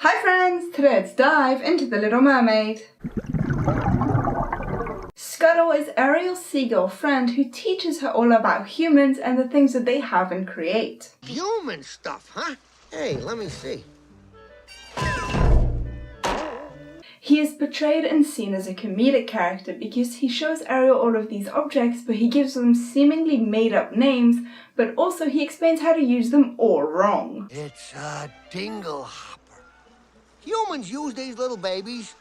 Hi friends! Today let's dive into the Little Mermaid. Scuttle is Ariel's seagull friend who teaches her all about humans and the things that they have and create. Human stuff, huh? Hey, let me see. He is portrayed and seen as a comedic character because he shows Ariel all of these objects, but he gives them seemingly made-up names, but also he explains how to use them all wrong. It's a Dinglehoppers. Humans use these little babies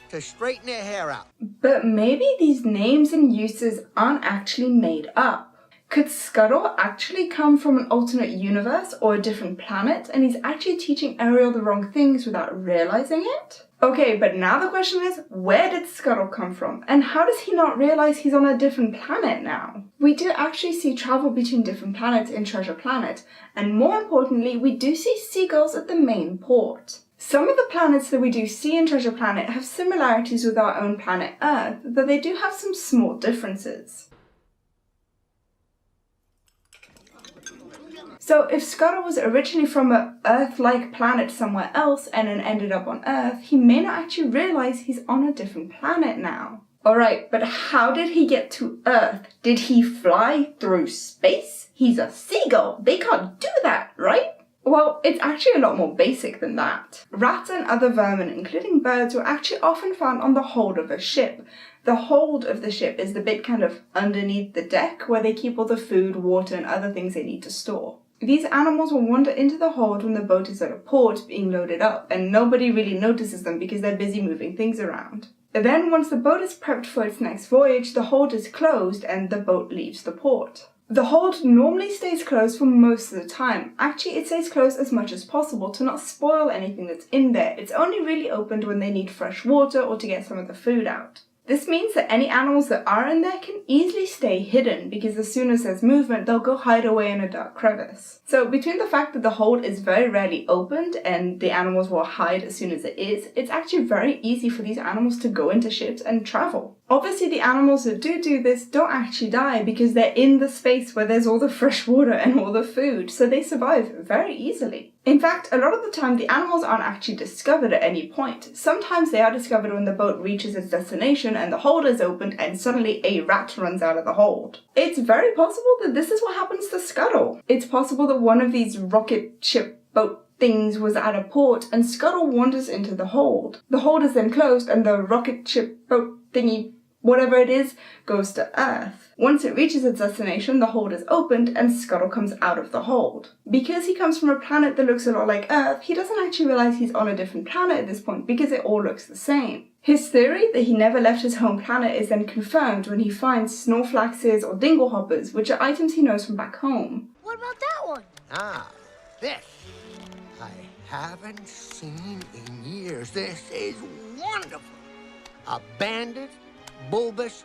to straighten their hair out. But maybe these names and uses aren't actually made up. Could Scuttle actually come from an alternate universe or a different planet, and he's actually teaching Ariel the wrong things without realizing it? Okay, but now the question is, where did Scuttle come from? And how does he not realize he's on a different planet now? We do actually see travel between different planets in Treasure Planet, and more importantly, we do see seagulls at the main port. Some of the planets that we do see in Treasure Planet have similarities with our own planet Earth, though they do have some small differences. So if Scuttle was originally from an Earth-like planet somewhere else and then ended up on Earth, he may not actually realize he's on a different planet now. Alright, but how did he get to Earth? Did he fly through space? He's a seagull. They can't do that, right? Well, it's actually a lot more basic than that. Rats and other vermin, including birds, were actually often found on the hold of a ship. The hold of the ship is the bit kind of underneath the deck where they keep all the food, water, and other things they need to store. These animals will wander into the hold when the boat is at a port being loaded up, and nobody really notices them because they're busy moving things around. Then once the boat is prepped for its next voyage, the hold is closed and the boat leaves the port. The hold normally stays closed for most of the time. Actually, it stays closed as much as possible to not spoil anything that's in there. It's only really opened when they need fresh water or to get some of the food out. This means that any animals that are in there can easily stay hidden because as soon as there's movement, they'll go hide away in a dark crevice. So between the fact that the hold is very rarely opened and the animals will hide as soon as it is, it's actually very easy for these animals to go into ships and travel. Obviously, the animals that do this don't actually die because they're in the space where there's all the fresh water and all the food, so they survive very easily. In fact, a lot of the time the animals aren't actually discovered at any point. Sometimes they are discovered when the boat reaches its destination and the hold is opened and suddenly a rat runs out of the hold. It's very possible that this is what happens to Scuttle. It's possible that one of these rocket ship boat things was at a port and Scuttle wanders into the hold. The hold is then closed and the rocket ship boat thingy, whatever it is, goes to Earth. Once it reaches its destination, the hold is opened and Scuttle comes out of the hold. Because he comes from a planet that looks a lot like Earth, he doesn't actually realize he's on a different planet at this point because it all looks the same. His theory that he never left his home planet is then confirmed when he finds Snarfblatts or Dinglehoppers, which are items he knows from back home. What about that one? Ah, this. I haven't seen in years. This is wonderful. A banded, bulbous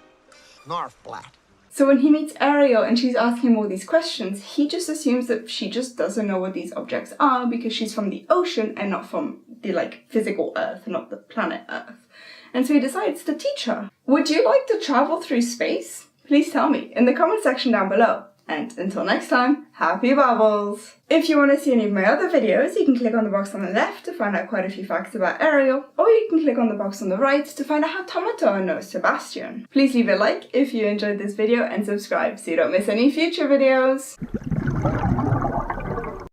Snarfblatt. So when he meets Ariel and she's asking him all these questions, he just assumes that she just doesn't know what these objects are because she's from the ocean and not from the physical Earth, not the planet Earth. And so he decides to teach her. Would you like to travel through space? Please tell me in the comment section down below. And until next time, happy bubbles! If you want to see any of my other videos, you can click on the box on the left to find out quite a few facts about Ariel, or you can click on the box on the right to find out how Tomato knows Sebastian. Please leave a like if you enjoyed this video and subscribe so you don't miss any future videos!